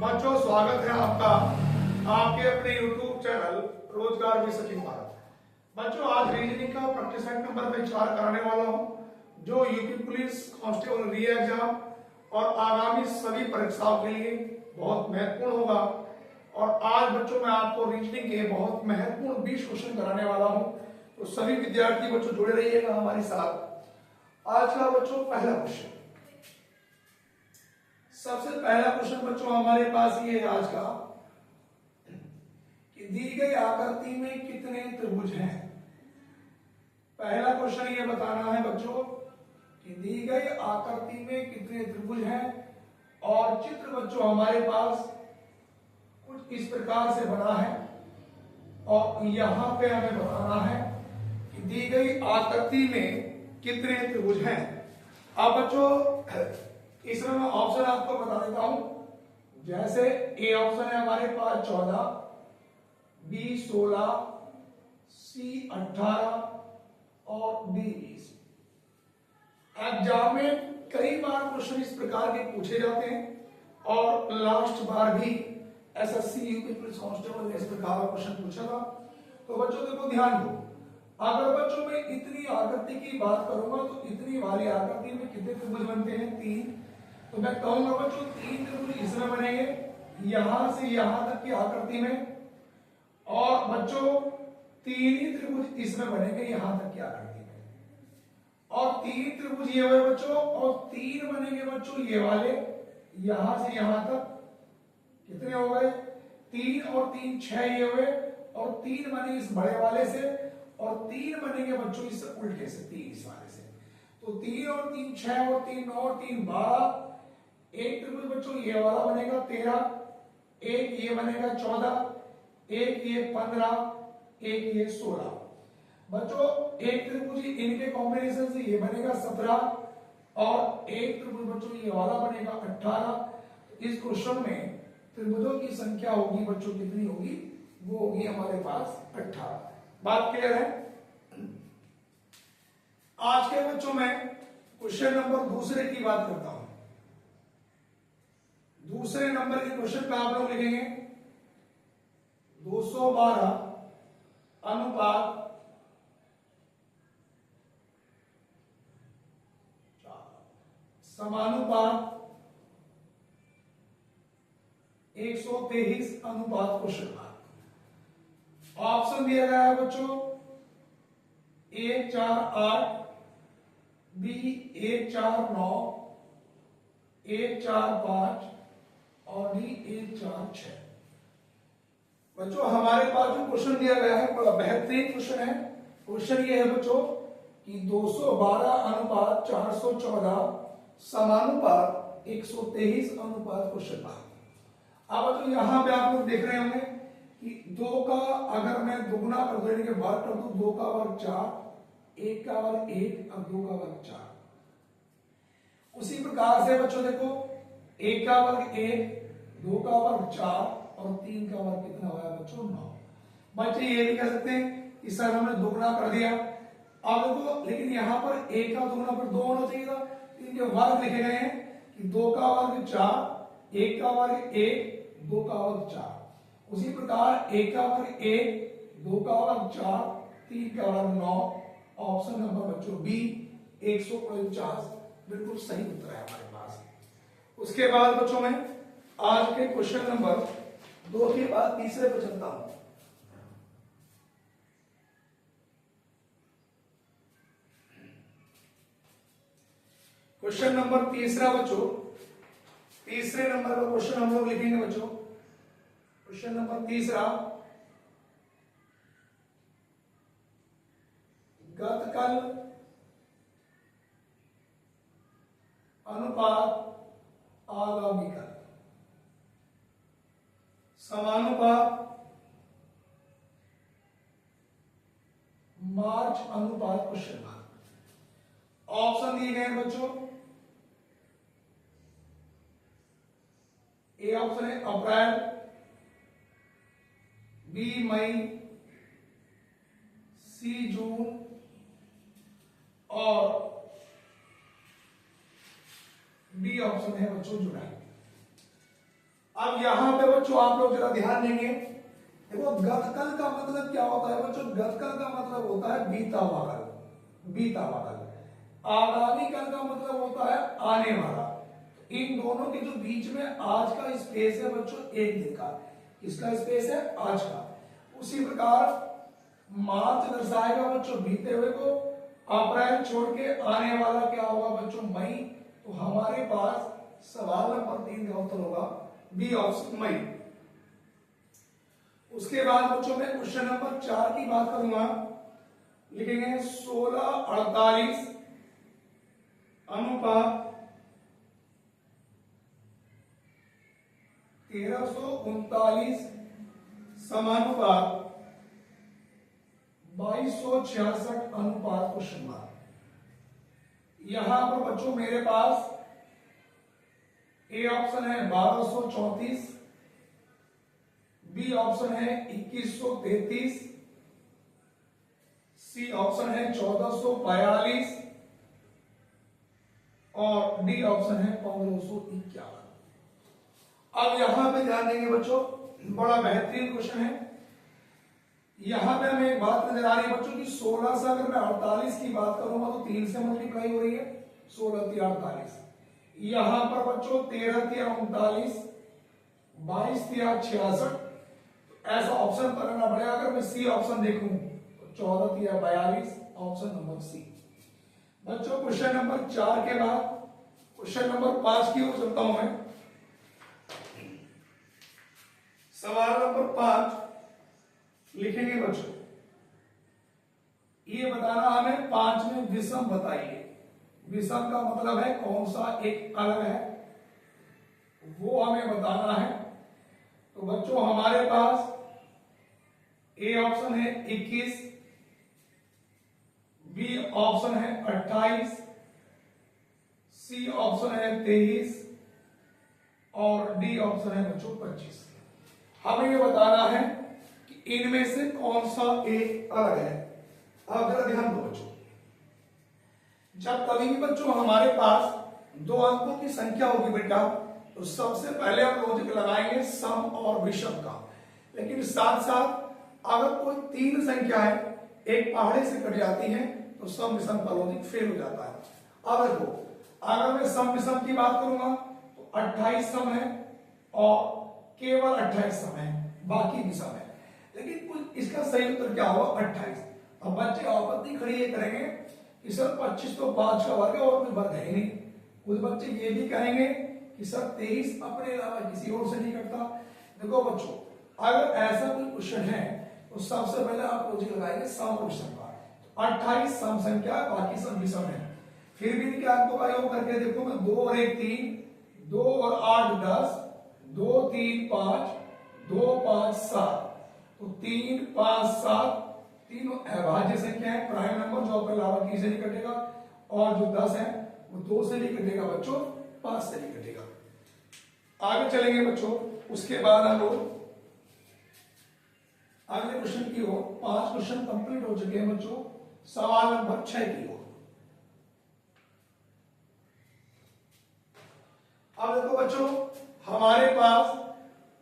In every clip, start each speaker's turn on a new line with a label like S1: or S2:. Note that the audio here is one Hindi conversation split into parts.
S1: बच्चों स्वागत है आपका आपके अपने YouTube चैनल रोजगार भी सचिन भारत। बच्चों आज रीजनिंग का प्रैक्टिस सेट नंबर मैं 4 कराने वाला हूं जो यूपी पुलिस कांस्टेबल री एग्जाम और आगामी सभी परीक्षाओं के लिए बहुत महत्वपूर्ण होगा। और आज बच्चों मैं आपको रीजनिंग के बहुत महत्वपूर्ण 20 क्वेश्चन कराने वाला हूं, तो सभी विद्यार्थी बच्चों जुड़े रहिएगा हमारे साथ। आज का बच्चों पहला क्वेश्चन, सबसे पहला क्वेश्चन बच्चों हमारे पास ये है आज का कि दी गई आकृति में कितने त्रिभुज हैं। पहला क्वेश्चन ये बताना है बच्चों कि दी गई आकृति में कितने त्रिभुज हैं और चित्र बच्चों हमारे पास कुछ इस प्रकार से बना है और यहां पे हमें बताना है कि दी गई आकृति में कितने त्रिभुज हैं। अब बच्चों इसमें मैं ऑप्शन आपको बता देता हूं। जैसे ए ऑप्शन है हमारे पास 14, बी 16, सी 18 और डी 20। एग्जाम में कई बार क्वेश्चन इस प्रकार के पूछे जाते हैं और लास्ट बार भी एसएससी यूपी पुलिस कांस्टेबल ने इस प्रकार का क्वेश्चन पूछा था। तो बच्चों देखो ध्यान दो, अगर बच्चों मैं इतनी आकृति की बात करूंगा तो इतनी वाली आकृति में कितने त्रिभुज बनते हैं? 3। तो मैं कहूंगा बच्चों 3 त्रिभुज इसमें बनेंगे यहां से यहां तक की आकृति में, और बच्चों 3 ही त्रिभुज इसमें बनेंगे यहां तक की आकृति में, और 3 त्रिभुज ये हुए बच्चों, और 3 बनेंगे बच्चों ये वाले यहां से यहां तक। कितने हो गए? 3 और 3 6 ये हुए, और 3 बने इस बड़े वाले से, और 3 बनेंगे बच्चों इस उल्टे से, 3 इस वाले से। तो 3 और 3 6 और 3 9 और 3 12। एक त्रिभुज बच्चों ये वाला बनेगा 13, एक ये बनेगा 14, एक ये 15, एक ये 16। बच्चों एक त्रिभुज इनके कॉम्बिनेशन से ये बनेगा 17, और एक त्रिभुज बच्चों ये वाला बनेगा 18। इस क्वेश्चन में त्रिभुजों की संख्या होगी बच्चों कितनी होगी? वो होगी हमारे पास 18। बात क्लियर है? आज के बच्चों में क्वेश्चन नंबर दूसरे की बात करता हूं। दूसरे नंबर के क्वेश्चन पे आप लोग लिखेंगे 212 अनुपात समानुपात 123 अनुपात क्वेश्चन मार्क। ऑप्शन दिया गया है बच्चों 1 4 8, बी 1 4 9, 1 4 5 और डी 1 4 6। बच्चों हमारे पास जो क्वेश्चन दिया गया है बड़ा बेहतरीन क्वेश्चन है। क्वेश्चन ये है बच्चों कि 212 अनुपात 414 समानुपात 123 अनुपात क्वेश्चन मार्क। अब बच्चों यहां पे आप लोग देख रहे होंगे कि 2 का अगर मैं दुगना कर देने के बाद कर दूं, 2 का वर्ग 4, 1 का वर्ग 1 और 2 का वर्ग 4। उसी प्रकार से बच्चों देखो 1 का वर्ग 1, 2 का वर्ग 4 और 3 का वर्ग कितना होगा बच्चों? 9। बच्चे ये भी कह सकते हैं कि सर हमने दुगना कर दिया। अब देखो लेकिन यहां पर 1 का दुगना पर 2 होना चाहिए था। इनके वर्ग लिखे गए हैं कि 2 का वर्ग 4, 1 का वर्ग 1, 2 का वर्ग 4। उसी प्रकार 1 का वर्ग 1, 2 का वर्ग 4, 3 का वर्ग 9। ऑप्शन नंबर बच्चों बी 149 बिल्कुल सही उत्तर है हमारे पास। उसके बाद बच्चों में आज के क्वेश्चन नंबर 2 के बाद तीसरे पर चलता हूं। क्वेश्चन नंबर तीसरा बच्चों, तीसरे नंबर का क्वेश्चन हम लोग लिखेंगे बच्चों। क्वेश्चन नंबर तीसरा, गतकल अनुपात आगामी कल समानुपात मार्च अनुपात क्वेश्चन मार्क। ऑप्शन दिए गए हैं बच्चों, ए ऑप्शन है अप्रैल, बी मई, सी जून और डी ऑप्शन है बच्चों जुलाई। अब यहां पे बच्चों आप लोग जरा ध्यान देंगे, देखो गतकल का मतलब क्या होता है बच्चों? गतकल का मतलब होता है बीता हुआ कल, बीता हुआ कल। आगामी कल का मतलब होता है आने वाला। इन दोनों के जो बीच में आज का स्पेस है बच्चों, एक दिन का, किसका स्पेस है? आज का। उसी प्रकार मार्च दर्शाएगा बच्चों बीते हुए को, अप्रैल छोड़ के आने वाला क्या होगा बच्चों? मई। तो हमारे पास सवाल नंबर 3 का उत्तर होगा बी ऑप्शन, मई। उसके बाद बच्चों मैं क्वेश्चन नंबर 4 की बात करूंगा। लिखेंगे 1648 अनुपात 1339 समानुपात 2266 अनुपात क्वेश्चन मार्क। यहां पर बच्चों मेरे पास ए ऑप्शन है 1234, बी ऑप्शन है 2133, सी ऑप्शन है 1442 और डी ऑप्शन है 1551। अब यहां पे ध्यान देंगे बच्चों, बड़ा बेहतरीन क्वेश्चन है। यहां पे हमें एक बात नजर आ रही है बच्चों की 16 से अगर मैं 48 की बात करूंगा तो 3 से मल्टीप्लाई हो रही है, 16 3 48। यहां पर बच्चों 13 3 39, 22 3 66। ऐसा ऑप्शन करना पड़ेगा। अगर मैं सी ऑप्शन देखूं तो 14 3 42, ऑप्शन नंबर सी। बच्चों क्वेश्चन नंबर 4 के बाद क्वेश्चन नंबर 5 की ओर चलता हूं मैं। सवाल नंबर 5 लिखेंगे बच्चों, ये बताना हमें 5 में विषम बताइए। विषम का मतलब है कौन सा एक अलग है, वो हमें बताना है। तो बच्चों हमारे पास ए ऑप्शन है 21, बी ऑप्शन है 28, सी ऑप्शन है 23 और डी ऑप्शन है बच्चों 25। हमें ये बताना है कि इनमें से कौन सा एक अलग है। अब जरा ध्यान दो बच्चों, जब कभी भी बच्चों हमारे पास 2 अंकों की संख्या होगी बेटा, तो सबसे पहले हम लॉजिक लगाएंगे सम और विषम का। लेकिन साथ साथ अगर कोई 3 संख्या है, एक पहाड़े से कट जाती है, तो सम विषम का लॉजिक फेल हो जाता है। अब देखो, अगर मैं सम विषम की बात करूंगा तो 28 सम है और केवल 28 सम है, बाकी भी सम है। लेकिन कुछ इसका सही उत्तर क्या होगा? 28। अब बच्चे आपत्ति खड़ी ये करेंगे कि सर 25 तो 5 का वर्ग है और कोई वर्ग है ही नहीं। कुछ बच्चे ये भी कहेंगे कि सर 23 अपने अलावा किसी और से नहीं कटता। देखो बच्चों, अगर ऐसा कोई क्वेश्चन है तो सबसे पहले आप लॉजिक लगाएंगे सम और विषम का। 28 सम संख्या, बाकी सब विषम है। फिर भी इनके अंकों का योग करके देखो मैं 2 और 1 3, 2 और 8 10, 2 3 5, 2 5 7। तो 3 5 7 तीनों अभाज्य संख्या है, प्राइम नंबर जो अपने अलावा किसी से नहीं कटेगा। और जो 10 है वो 2 से नहीं कटेगा बच्चों, 5 से नहीं कटेगा। आगे चलेंगे बच्चों, उसके बाद हम लोग अगले क्वेश्चन की ओर। 5 क्वेश्चन कंप्लीट हो चुके हैं बच्चों, सवाल नंबर 6 की ओर। अब देखो बच्चों, हमारे पास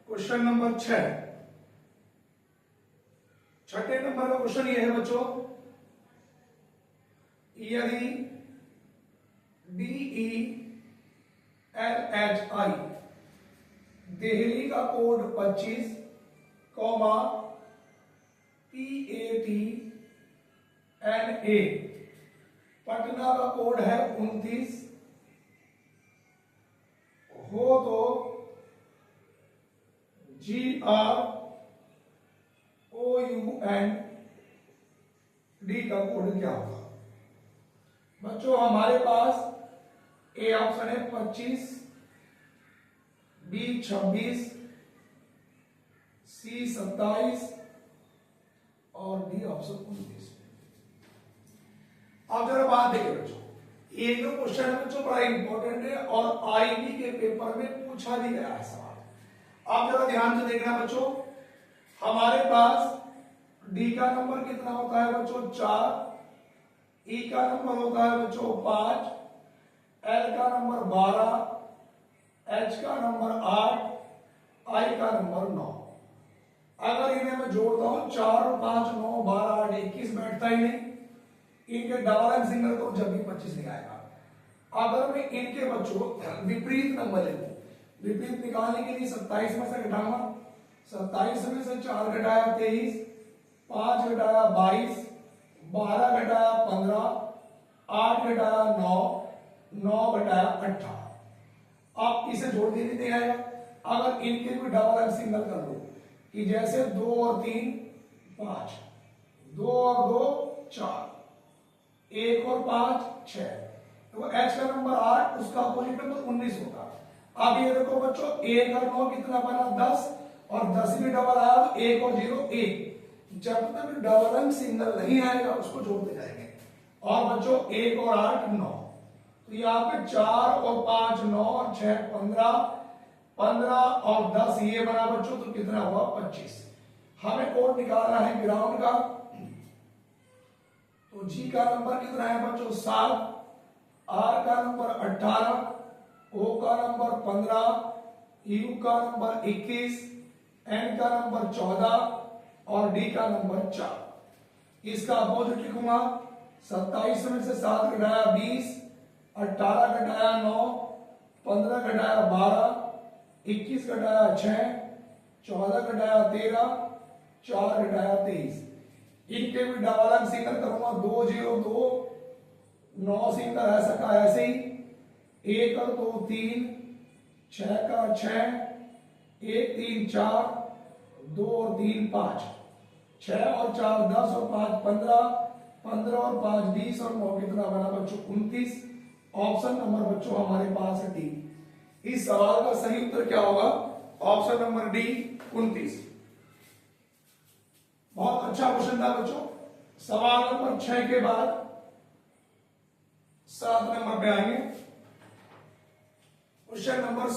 S1: क्वेश्चन नंबर 6, छठे नंबर का क्वेश्चन ये है बच्चों, यदि DELHI दिल्ली का कोड 25, PATNA पटना का कोड है 29 हो तो GROUND का कोड क्या होगा? बच्चों हमारे पास ए ऑप्शन है 25, बी 26, सी 27 और डी ऑप्शन 29। अब जरा बात देखिए बच्चों, ये जो क्वेश्चन है बच्चों बड़ा इंपॉर्टेंट है और आईबी के पेपर में पूछा भी गया है सवाल। आप जरा ध्यान से देखना बच्चों, हमारे पास डी का नंबर कितना होता है बच्चों? 4, ई का नंबर होता है बच्चों 5, एल का नंबर 12, एच का नंबर 8 आई का नंबर 9। अगर इन्हें मैं जोड़ता हूं 4 और 5 9 12 8 21 बैठता ही नहीं, इनके डबल एंड सिंगल तो जब भी 25 नहीं आएगा। अगर मैं इनके बच्चों विपरीत नंबर ले लूं, विपरीत निकालने के लिए 27 में से घटाऊंगा, 27 में से 4 घटाया 23, 5 घटाया 22, 12 घटाया 15, 8 घटाया 9, 9 घटाया 18। अब इसे जोड़ देने नहीं आएगा। अगर इनके भी डबल एंड सिंगल कर दो कि जैसे 2 और 3 5, 2 और 2 4, 1 और 5 6, तो h का नंबर 8, उसका अपोजिट नंबर 19 होगा। अब ये देखो बच्चों 1 और 9 कितना बना 10, और 10 भी डबल आया तो 1 और 0 1। जब तक डबल एंड सिंगल नहीं आएगा उसको जोड़ते जाएंगे। और बच्चों 1 और 8 9, तो यहाँ पे 4 और 5 9 और 6 15, 15 और 10 ये बना बच्चों, तो कितना हुआ 25। हमें कोड निकालना है ग्राउंड का, तो जी का नंबर कितना है बच्चों 7, आर का नंबर 18, ओ का नंबर 15, यू का नंबर 21, एन का नंबर 14 और डी का नंबर 4। इसका अपोजिट लिखूंगा, 27 में से 7 घटाया 20, 18 घटाया 9, 15 घटाया 12, 21 घटाया 6, 14 घटाया 13, 4 घटाया 23। इनके भी डबल एंड सिंगल करूंगा, 2 0 2, 9 सिंगल रह सका ऐसे ही, 1 और 2 3, 6 का 6, 1 3 4, 2 और 3 5, 6 और 4 10 और 5 15, 15 और 5 20 और 9 कितना बना बच्चों 29। ऑप्शन नंबर बच्चों हमारे पास है डी। इस सवाल का सही उत्तर क्या होगा, ऑप्शन नंबर डी 29। बहुत अच्छा क्वेश्चन था बच्चों। सवाल नंबर 6 के बाद 7 नंबर पे आएंगे। क्वेश्चन नंबर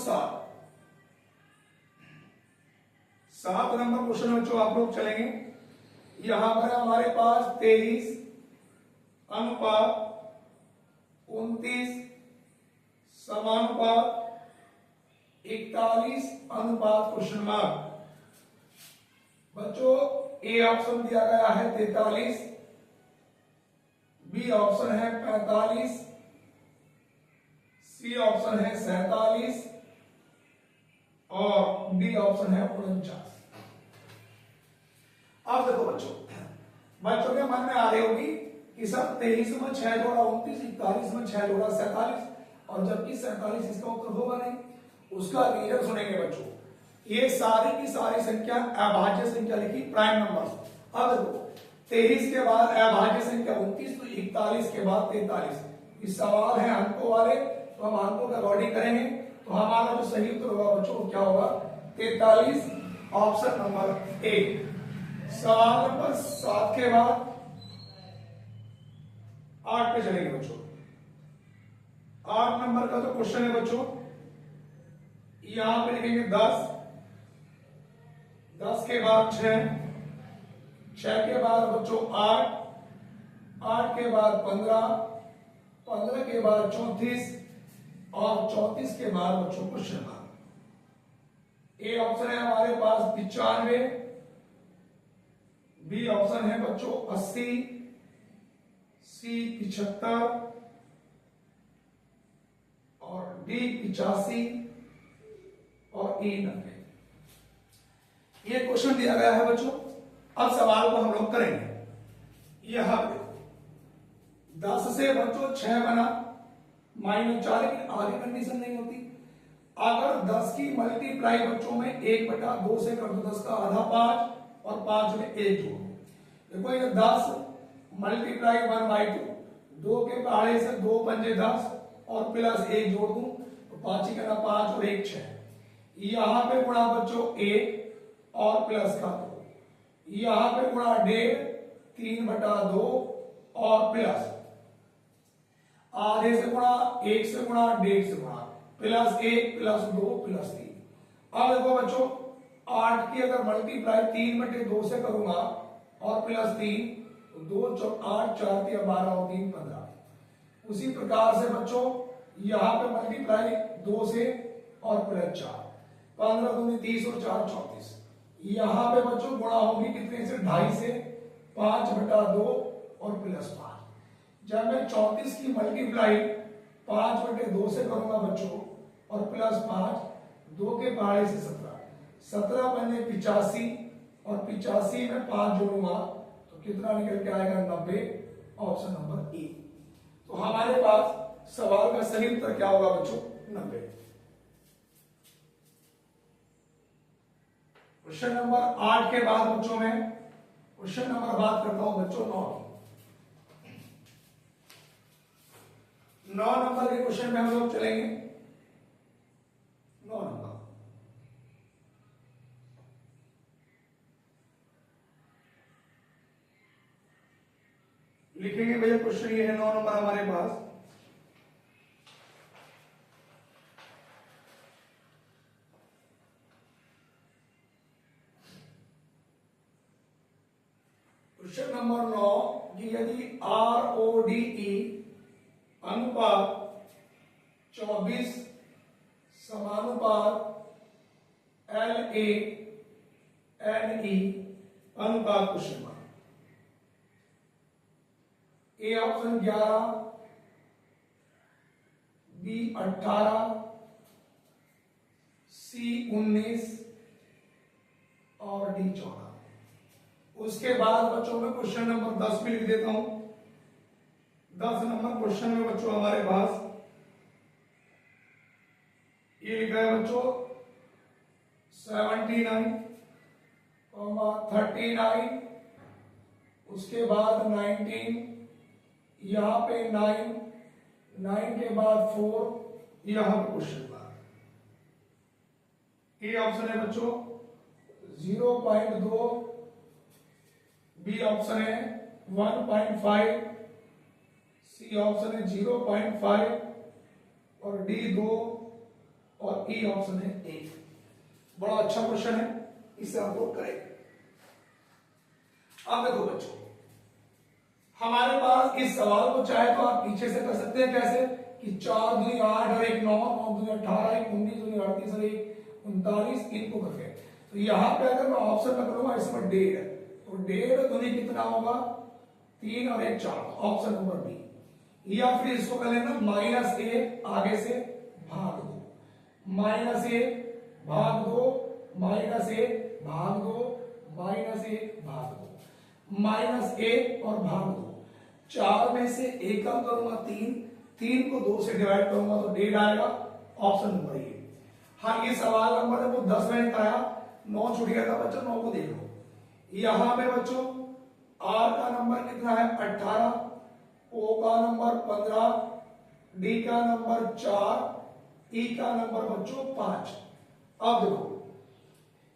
S1: 7 नंबर क्वेश्चन बच्चों आप लोग चलेंगे। यहां पर हमारे पास 23 अनुपात 29 समानुपात 41 अनुपात क्वेश्चन मार्क। बच्चों ए ऑप्शन दिया गया है 43, बी ऑप्शन है 45, सी ऑप्शन है 47 और डी ऑप्शन है 49। अब देखो बच्चों के मन में आ रही होगी कि सर 23 में 6 जोड़ा 29, 41 में 6 जोड़ा 47, और जबकि 47 इसका उत्तर होगा नहीं। उसका रीजन सुनेंगे बच्चों। ये सारी की सारी संख्या अभाज्य संख्या लिखी, प्राइम नंबर। अब देखो 23 के बाद अभाज्य संख्या 29, तो 41 के बाद 43। इस सवाल है अंकों वाले, तो हम अंकों का अकॉर्डिंग करेंगे। तो हमारा जो सही उत्तर होगा बच्चों क्या होगा 43, ऑप्शन नंबर ए। सवाल नंबर 7 के बाद 8 पे चलेंगे बच्चों। 8 नंबर का जो क्वेश्चन है बच्चों, यहां पे लिखेंगे 10, 10 के बाद 6, 6 के बाद बच्चों 8, 8 के बाद 15, 15 के बाद 34 और 34 के बाद बच्चों क्वेश्चन मार्क। ए ऑप्शन है हमारे पास 95, बी ऑप्शन है बच्चों 80, सी 75 और डी 85 और ई 90। ये क्वेश्चन दिया गया है बच्चों। अब सवाल को हम लोग करेंगे। यहां देखो 10 से बच्चों 6 बना, -4, लेकिन आगे कंडीशन नहीं होती। अगर 10 की मल्टीप्लाई बच्चों में 1/2 से कर दो, 10 का आधा 5 और 5 में 1 जोड़ दो। देखो ये 10 मल्टीप्लाई 1/2, 2 के पहाड़े से 2 पंजे 10 और प्लस 1 जोड़ दूं तो 5 ही करना 5 और 1 6। यहां पे गुणा बच्चों 1 और प्लस का 2, यहां पे गुणा 1.5, 3/2 और प्लस आधे से गुणा, 1 से गुणा, 1.5 से गुणा, प्लस 1 प्लस 2 प्लस 3। अब देखो बच्चों 8 की अगर मल्टीप्लाई 3/2 से करूंगा और प्लस 3, तो 2 8 4 3 12 और 3 15। उसी प्रकार से बच्चों यहां पे मल्टीप्लाई 2 से और प्लस 4, 15 दूनी 30 और 4 34। यहां पे बच्चों गुणा होगी कितने से, 2.5 से, 5/2 और +5। जब मैं 34 की मल्टीप्लाई 5/2 से करूंगा बच्चों और +5, 2 के पहाड़े से 17, 17 बने 85 और 85 में 5 जोड़ूंगा तो कितना निकल के आएगा, 90। Option number A. तो हमारे पास सवाल का सही उत्तर क्या होगा बच्चों, 90। क्वेश्चन नंबर 8 के बाद बच्चों में क्वेश्चन नंबर बात करता हूं बच्चों 9 की। 9 नंबर के क्वेश्चन में हम लोग चलेंगे। 9 नंबर लिखेंगे भैया। क्वेश्चन ये है 9 नंबर हमारे पास। क्वेश्चन नंबर 9 कि यदि RODE अनुपात 24 समानुपात LANE अनुपात question mark. A option 11, B 18, C 19 और डी 14। उसके बाद बच्चों में क्वेश्चन नंबर 10 भी लिख देता हूं। 10 नंबर क्वेश्चन में बच्चों हमारे पास ये लिखा है बच्चों 79, 39, उसके बाद 19, यहां पे 9, 9 के बाद 4, यहां पे क्वेश्चन मार्क। ए ऑप्शन है बच्चों 0.2, बी ऑप्शन है 1.5, सी ऑप्शन है 0.5 और डी 2 और ई ऑप्शन है 1। बड़ा अच्छा क्वेश्चन है, इसे हम लोग करेंगे। अब देखो बच्चों, हमारे पास इस सवाल को चाहे तो आप पीछे से कर सकते हैं। कैसे कि 4 दूनी 8 और 1 9, 9 दूनी 18, 1 19 दूनी 38 और 1 39, इनको करके तो यहां पे अगर मैं ऑप्शन में करूंगा इसमें 1.5, तो 1.5 दूनी कितना होगा, 3 और 1 4, ऑप्शन नंबर बी। या फिर इसको कर लेना -1 आगे से भाग 2, -1 भाग 2, -1 भाग 2, -1 भाग 2, -1 और भाग 2। 4 में से 1 कम करूंगा 3, 3 को 2 से डिवाइड करूंगा तो 1.5 आएगा। Option number A. हाँ, ये सवाल नंबर है वो 10 में निकाया, 9 छूट गया था बच्चों, 9 को देख लो। यहां पे बच्चों आर का नंबर कितना है 18, ओ का नंबर 15, डी का नंबर 4, ई का नंबर बच्चों 5। अब देखो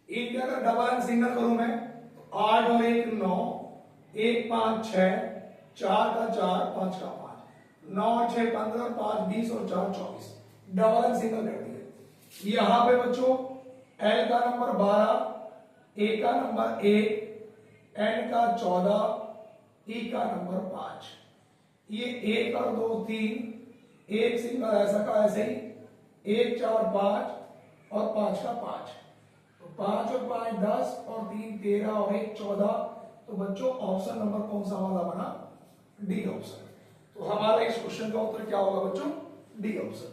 S1: इनके अगर डबल एंड सिंगल करूं मैं तो 8 और 1 9, 1 5 6, 4 का 4, 5 का 5, 9 और 6 15, 5 20 और 4 24। डबल एंड सिंगल कर दिए। यहां पे बच्चों एल का नंबर 12, ए का नंबर 1, एन का 14, ई का नंबर 5। ये 1 और 2 3, एक सिंगल ऐसा का ऐसे ही, 1 4 5 और 5 का 5, तो 5 और 5 10 और 3 13 और 1 14। तो बच्चों ऑप्शन नंबर कौन सा वाला बना, डी ऑप्शन। तो हमारा इस क्वेश्चन का उत्तर क्या होगा बच्चों, डी ऑप्शन।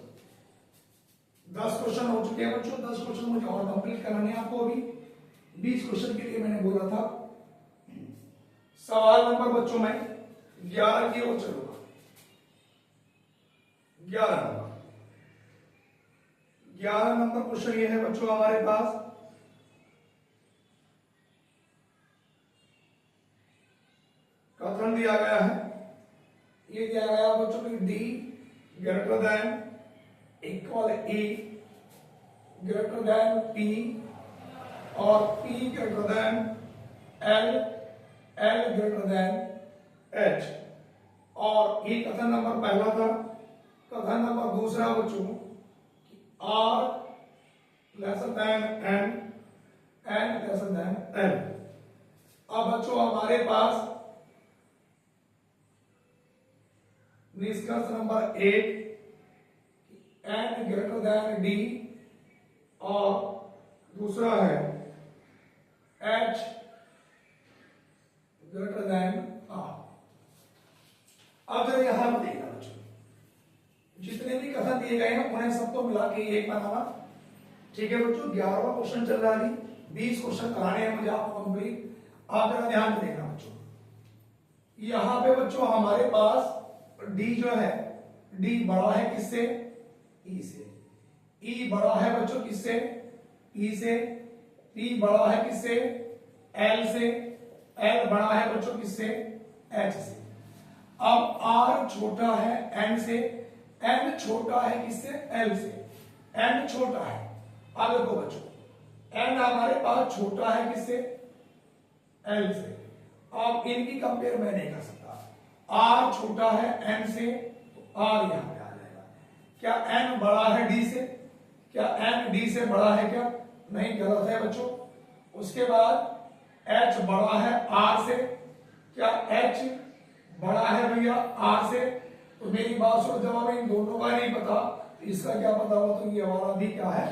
S1: 10 क्वेश्चन हो चुके हैं बच्चों, 10 क्वेश्चन मुझे और कंप्लीट कराने हैं आपको। अभी 20 क्वेश्चन के लिए मैंने बोला था। सवाल नंबर बच्चों में 11 की ओर चलूंगा। 11 नंबर क्वेश्चन ये है बच्चों हमारे पास, कथन दिया गया है। ये दिया गया बच्चों की डी ग्रेटर देन इक्वल ए ग्रेटर देन पी और P greater than L, L greater than H. और ये कथन नंबर पहला था। कथन नंबर दूसरा बच्चों R lesser than N, N lesser than L. अब बच्चों हमारे पास निष्कर्ष number 1 N greater than D और दूसरा है H ग्रेटर देन R। अब जरा यहां पर देखना बच्चों, जितने भी कथन दिए गए हैं उन्हें सबको मिला के एक बनाना। ठीक है बच्चों, 11वां क्वेश्चन चल रहा है, 20 क्वेश्चन कराने हैं मुझे आपको कंप्लीट। आप जरा ध्यान से देखना बच्चों, यहां पे बच्चों हमारे पास D जो है, D बड़ा है किससे? E से। E बड़ा है बच्चों किससे? E से। P बड़ा है किससे? L से। L बड़ा है बच्चों किससे? H से। अब R छोटा है N से, N छोटा है किससे? L से। N छोटा है, अब देखो बच्चों N हमारे पास छोटा है किससे? L से। अब इनकी कंपेयर मैं नहीं कर सकता, R छोटा है N से तो R यहां पे आ जाएगा। क्या N बड़ा है D से? क्या N D से बड़ा है क्या? नहीं, गलत है बच्चों। उसके बाद H बड़ा है R से, क्या H बड़ा है भैया R से? तो मेरी बात सुनो, जब हमें इन दोनों का नहीं पता तो इसका क्या पता हुआ, तो ये हमारा भी क्या है?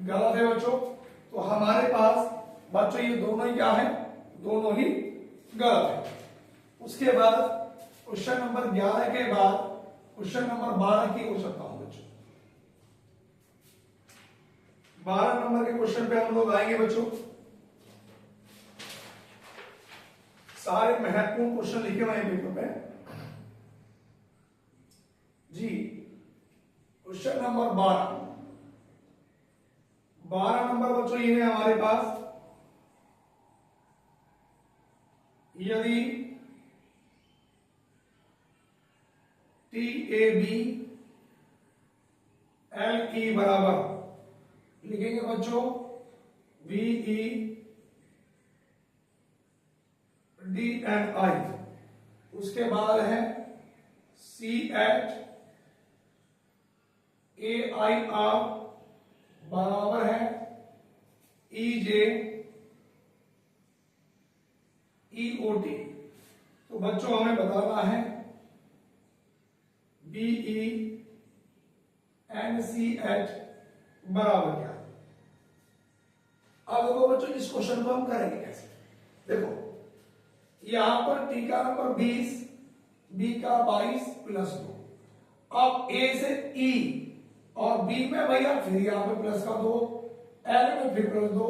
S1: गलत है बच्चों। तो हमारे पास बच्चों ये दोनों ही क्या है? दोनों ही गलत है। उसके बाद क्वेश्चन नंबर 11 के बाद क्वेश्चन नंबर 12 की ओर चलता हूं बच्चों। 12 नंबर के क्वेश्चन पे हम लोग आएंगे बच्चों। सारे महत्वपूर्ण क्वेश्चन लिखे हुए हैं पेपर पे जी। क्वेश्चन नंबर 12 नंबर बच्चों ये है हमारे पास, यदि TAB LE बराबर लिखेंगे बच्चों VE DNI, उसके बाद है CH AIR बराबर है EJ EOT। तो बच्चों हमें बताना है BE NCH बराबर क्या है। अब देखो बच्चों इस क्वेश्चन को हम करेंगे कैसे। देखो यहां पर टी का नंबर 20, बी का 22 प्लस 2। अब ए से ई और बी में भैया फिर यहां पे प्लस का 2, एल में फिर प्लस 2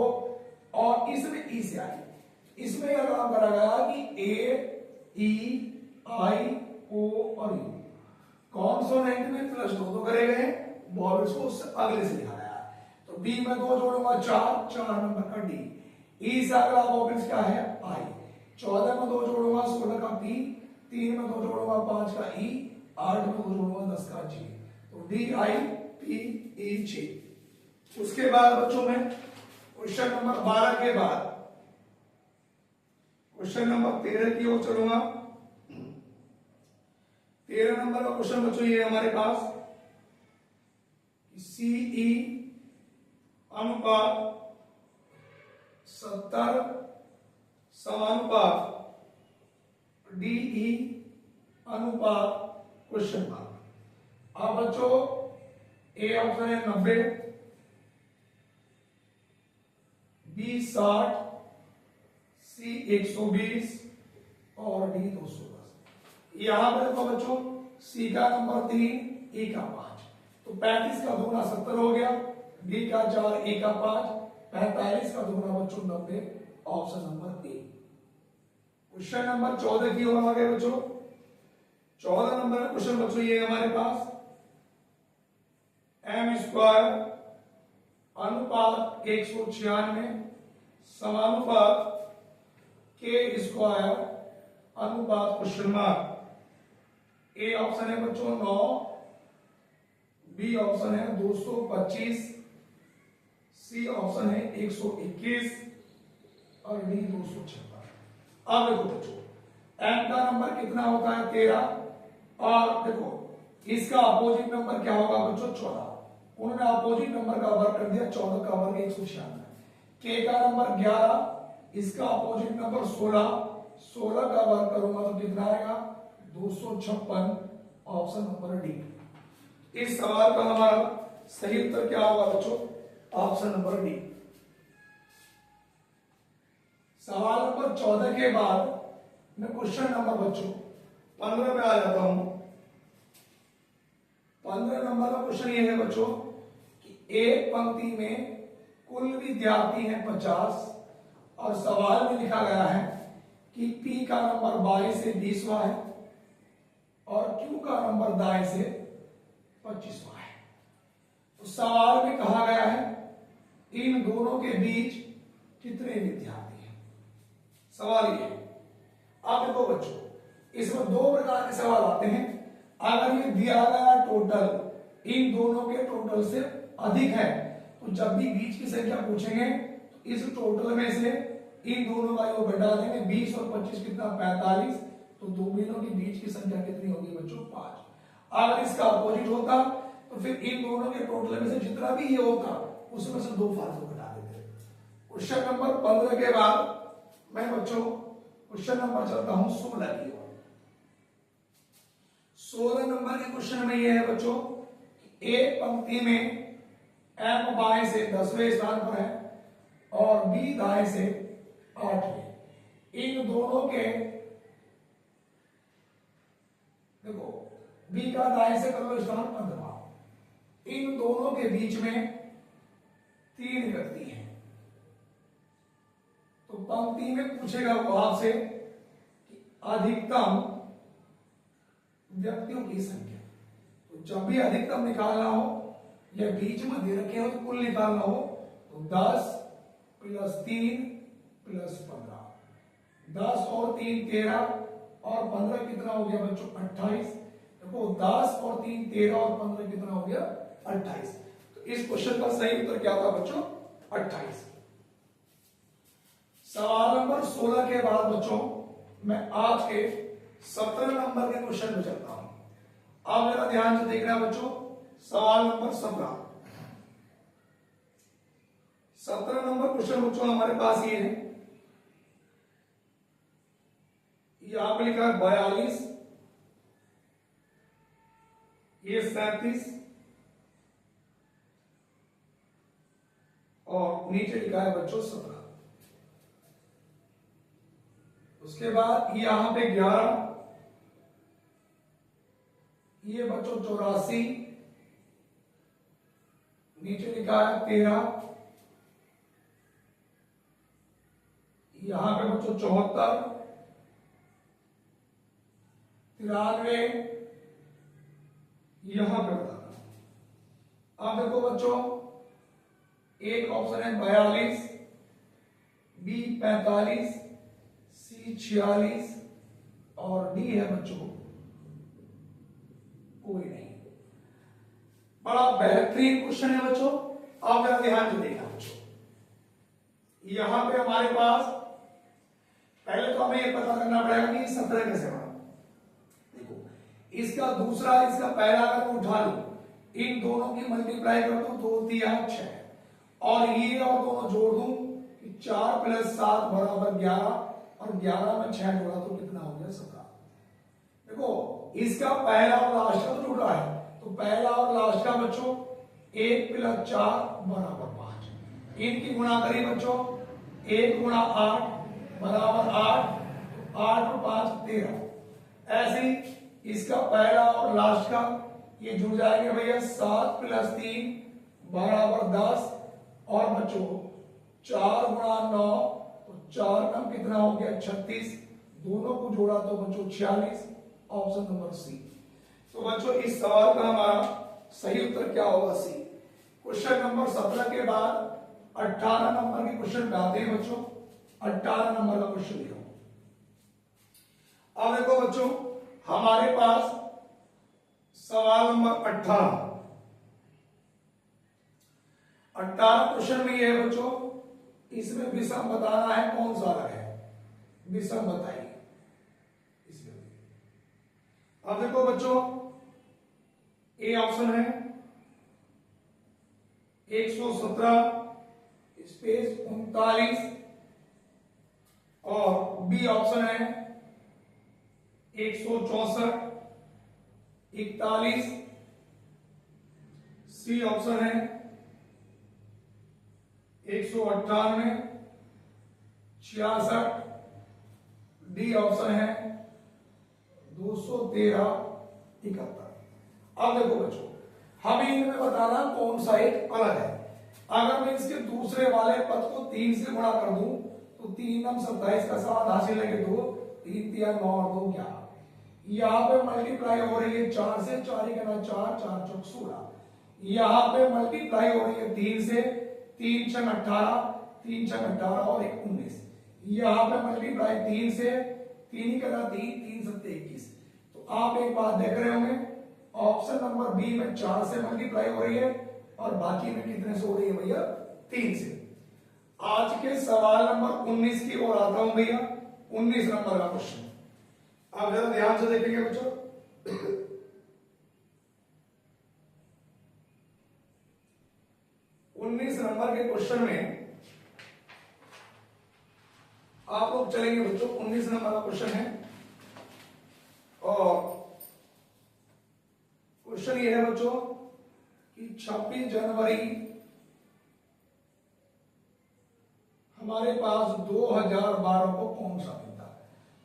S1: और इसमें ई से आई। इसमें यह काम करा गया कि ए ई आई ओ और यू कॉन्सोनेंट में प्लस 2 तो करे गए, वॉवेल्स को उससे अगले से लिखा गया। तो बी में 2 जोड़ूंगा 4 नंबर का डी। ई से अगला वॉवेल्स क्या है? आई। 14 में 2 जोड़ूंगा 16 का पी, 3 में 2 जोड़ूंगा 5 का ई, 8 में 2 जोड़ूंगा 10 का जी। तो डी आई पी ई जी। उसके बाद बच्चों में क्वेश्चन नंबर 12 के बाद क्वेश्चन नंबर 13 की ओर चलूंगा। 13 नंबर का क्वेश्चन बच्चों ये हमारे पास सीई अनुपात 70 समानुपात डीई अनुपात क्वेश्चन मार्क। अब बच्चों ए ऑप्शन है 90, बी 60, सी 120 और डी 210। यहां पर देखो बच्चों सी का नंबर 3, ए का 5, तो 35 का दूना 70 हो गया, बी का 4, ए का 5, 45 का दूना बच्चों 90, option number A. Question number 14 की ओर आ गए बच्चों। 14 नंबर क्वेश्चन बच्चों ये हमारे पास एम स्क्वायर अनुपात 196 समानुपात के स्क्वायर अनुपात क्वेश्चन मार्क। ए ऑप्शन है बच्चों 9, बी ऑप्शन है 225, सी ऑप्शन है 121 और डी 256। अब देखो बच्चों एम का नंबर कितना होता है? 13 और देखो इसका अपोजिट नंबर क्या होगा बच्चों? 14। उन्होंने अपोजिट नंबर का वर्ग कर दिया, 14 का वर्ग 196। के का नंबर 11, इसका अपोजिट नंबर 16, 16 का वर्ग करूंगा तो कितना आएगा? 256, ऑप्शन नंबर डी। इस सवाल का हमारा सही उत्तर क्या होगा बच्चों? Option number D. सवाल नंबर 14 के बाद मैं क्वेश्चन नंबर बच्चों 15 पे आ जाता हूं। 15 नंबर का क्वेश्चन ये है बच्चों कि एक पंक्ति में कुल विद्यार्थी हैं 50 और सवाल में लिखा गया है कि P का नंबर बाएं से 20वां है और Q का नंबर दाएं से 25वां है। तो सवाल में कहा गया है इन दोनों के बीच कितने विद्यार्थी हैं। सवाल ये है। अब देखो बच्चों इसमें दो प्रकार के सवाल आते हैं। अगर ये दिया गया टोटल इन दोनों के टोटल से अधिक है तो जब भी बीच की संख्या पूछेंगे तो इस टोटल में से इन दोनों का योग घटा देंगे। 20 और 25 कितना 45। तो दोनों के बीच की संख्या कितनी होगी बच्चों 5। अगर इसका अपोजिट होता तो फिर इन दोनों के टोटल में से जितना भी ये होता उसमें से 2 फालतू घटा देते। क्वेश्चन नंबर 15 के बाद मैं बच्चों क्वेश्चन नंबर चलता हूं 16 की ओर। 16 नंबर के क्वेश्चन में यह है बच्चों एक पंक्ति में M बाएं से 10वें स्थान पर है और B दाएं से 8वें। इन दोनों के देखो B का दाएं से करोड़ स्थान 15वां। इन दोनों के बीच में 3 व्यक्ति हैं। तो पंक्ति में पूछेगा वो आपसे कि अधिकतम व्यक्तियों की संख्या। तो जब भी अधिकतम निकालना हो या बीच में दे रखे हो तो कुल निकालना हो तो 10 + 3 + 15। 10 और 3 13 और 15 कितना हो गया बच्चों 28। देखो 10 और 3 13 और 15 कितना हो गया 28। तो इस क्वेश्चन का सही उत्तर क्या था बच्चों 28। सवाल नंबर 16 के बाद बच्चों मैं आज के 17 नंबर के क्वेश्चन में चलता हूं। अब मेरा ध्यान से देखना बच्चों सवाल नंबर 17। 17 नंबर क्वेश्चन बच्चों हमारे पास ये है। यहां पे लिखा है 42, ये 37 और नीचे लिखा है बच्चों 17। उसके बाद यहां पे 11, ये बच्चों 84, नीचे लिखा है 13, यहां पे बच्चों 74, 93, यहां पे बताना। अब देखो बच्चों एक ऑप्शन है 42, बी 45, सी 46 और डी है बच्चों कोई नहीं। बड़ा बेहतरीन क्वेश्चन है बच्चों। आप जरा ध्यान से देखना बच्चों। यहां पे हमारे पास पहले तो हमें यह पता करना पड़ेगा कि 17 कैसे बना। देखो इसका दूसरा इसका पहला अगर मैं उठा लूं इन दोनों की मल्टीप्लाई कर दूं 2 3 6 और ये और दोनों जोड़ दूं कि 4 + 7 = 11 और 11 में 6 जोड़ा तो कितना हो गया 17। देखो इसका पहला और लास्ट का तो जुड़ रहा है तो पहला और लास्ट का बच्चों 1 + 4 = 5। इनकी गुणा करिए बच्चों 1 × 8 = 8, 8 और 5 13। ऐसे ही इसका पहला और लास्ट का ये जुड़ जाएंगे भैया 7 + 3 = 10 और बच्चों 4 × 9 तो 4 कम कितना हो गया 36। दोनों को जोड़ा तो बच्चों 46। Option number C. तो बच्चों इस सवाल का हमारा सही उत्तर क्या होगा सी। क्वेश्चन नंबर 17 के बाद 18 नंबर के क्वेश्चन पे आते हैं बच्चों। 18 नंबर का क्वेश्चन लिखो। अब देखो बच्चों हमारे पास सवाल नंबर 18। 18 क्वेश्चन में ये है बच्चों इसमें विषम बताना है कौन सा अलग है। विषम बताइए इसमें। अब देखो बच्चों ए ऑप्शन है 117 स्पेस 39 और बी ऑप्शन है 164 41। सी ऑप्शन है 198 66, डी ऑप्शन है 213, 71। अब देखो बच्चों, हमें इनमें बताना कौन सा एक अलग है। अगर मैं इसके दूसरे वाले पद को 3 से गुणा कर दूं तो 3 नम 27 का 7 हासिल लगे 2, 3 3 9 और 2 11। यहाँ पे मल्टीप्लाई हो रही है 4 से, 4 ही करना 4, 4 चौक 16। यहाँ पे मल्टीप्लाई हो रही है 3 से, 3 6 18, 3 6 18 और 1 19। यहाँ पे मल्टीप्लाई 3 से, 3 ही करना 3, 3 7 21। तो आप एक बात देख रहे होंगे, ऑप्शन नंबर बी में 4 से मल्टीप्लाई हो रही है और बाकी में कितने से हो रही है भैया? 3 से। आज के सवाल नंबर 19 की ओर आता हूं भैया। 19 नंबर का क्वेश्चन आप जरा ध्यान से देखेंगे बच्चों। 19 नंबर के क्वेश्चन में आप लोग चलेंगे बच्चों। 19 नंबर का क्वेश्चन है और क्वेश्चन ये है बच्चों कि 26 जनवरी हमारे पास 2012 को कौन सा दिन था।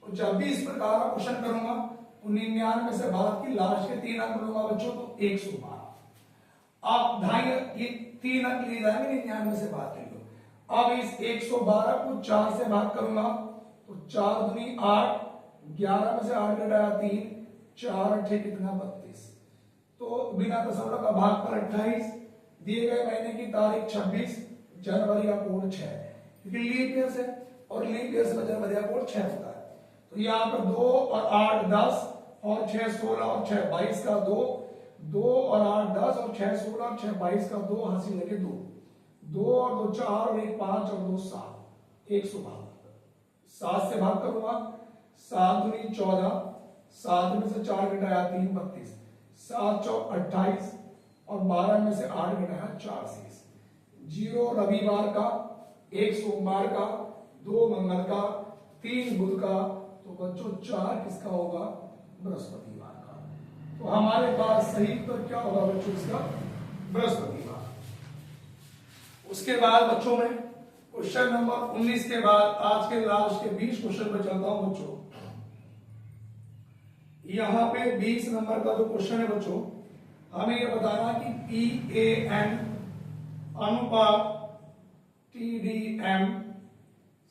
S1: और जब भी इस प्रकार का क्वेश्चन करूंगा तो 99 से भारत की लास्ट के 3 अंक लूंगा बच्चों, तो 112। आप ढाई ये 3 अंक लिए जाएंगे 99 से भाग के लो। अब इस 112 को 4 से भाग करूंगा तो 4 दूनी 8, 11 में से 8 घटाया 3, 4 8 कितना 32। तो बिना दशमलव का भाग पर 28, दिए गए महीने की तारीख 26, जनवरी का कोड 6, क्योंकि लीप ईयर से और लीप ईयर से जनवरी का कोड 6 होता है। तो यहाँ पर 2 और 8 10 और 6 16 और 6 22 का 2, 2 और 8 10 और 6 16 और 6 22 का 2 हासिल लगे 2, 2 और 2 4 और 1 5 और 2 7, 112। 7 से भाग करूंगा, 7 दूनी 14, 7 में से 4 घटाया 3 32, 7 चौक 28 और 12 में से 8 घटाया 4 शेष। 0 रविवार का, 1 सोमवार का, 2 मंगल का, 3 बुध का, तो बच्चों 4 किसका होगा? बृहस्पतिवार का। तो हमारे पास सही उत्तर क्या होगा बच्चों? इसका बृहस्पतिवार। उसके बाद बच्चों में क्वेश्चन नंबर 19 के बाद आज के लास्ट के 20 क्वेश्चन पर चलता हूं बच्चों। यहां पे 20 नंबर का जो क्वेश्चन है बच्चों, हमें यह बताना कि PAN अनुपात TDM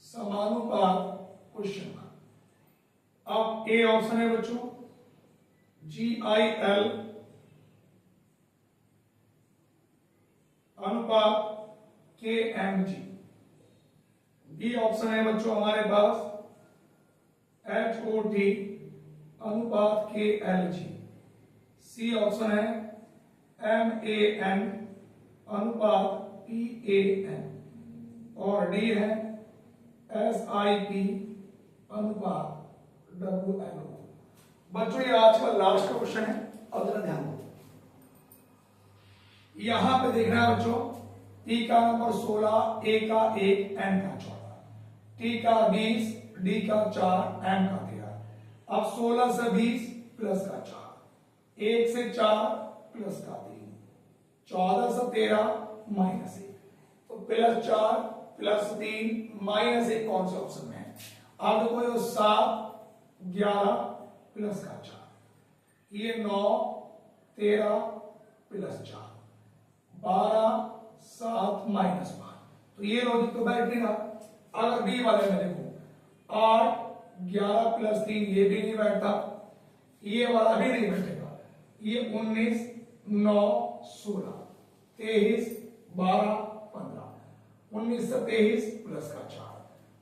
S1: समानुपात क्वेश्चन का। अब ए ऑप्शन है बच्चों GIL अनुपात KMG। बी ऑप्शन है बच्चों हमारे पास HOT अनुपात KLG। सी ऑप्शन है MAN अनुपात PAN और डी है SIP अनुपात WLO। बच्चों ये आज का लास्ट का क्वेश्चन है, अब जरा ध्यान दो। यहां पे देखना है बच्चों, टी का नंबर 16, ए का 1, एन का 14, टी का 20, डी का 4, एम का 13। अब 16 से 20 प्लस का 4, 1 से 4 प्लस का 3, 14 से 13 माइनस 1। तो प्लस 4 प्लस 3 माइनस 1 कौन से ऑप्शन में है? अब देखो ये 7 11 प्लस का 4, ये 9 13 प्लस 4, 12 7 माइनस 5। तो ये लॉजिक तो बैठेगा। अगर बी वाले में देखो 8 11 प्लस 3, ये भी नहीं बैठता, ये वाला भी नहीं बैठेगा। ये 19 9 16 23 12 15, 19 से 23 प्लस का 4,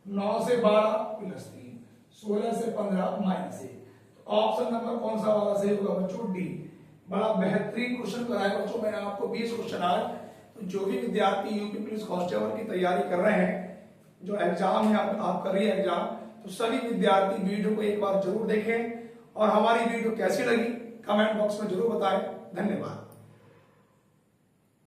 S1: 9 से 12 प्लस 3, 16 से 15 माइनस 1। तो ऑप्शन नंबर कौन सा वाला सही होगा बच्चों? डी। बड़ा बेहतरीन क्वेश्चन कराया बच्चों, मैंने आपको 20 क्वेश्चन आज। तो जो भी विद्यार्थी यूपी पुलिस कांस्टेबल की तैयारी कर रहे हैं, जो एग्जाम है आप कर रही है एग्जाम, तो सभी विद्यार्थी वीडियो को एक बार जरूर देखें और हमारी वीडियो कैसी लगी कमेंट बॉक्स में जरूर बताएं। धन्यवाद।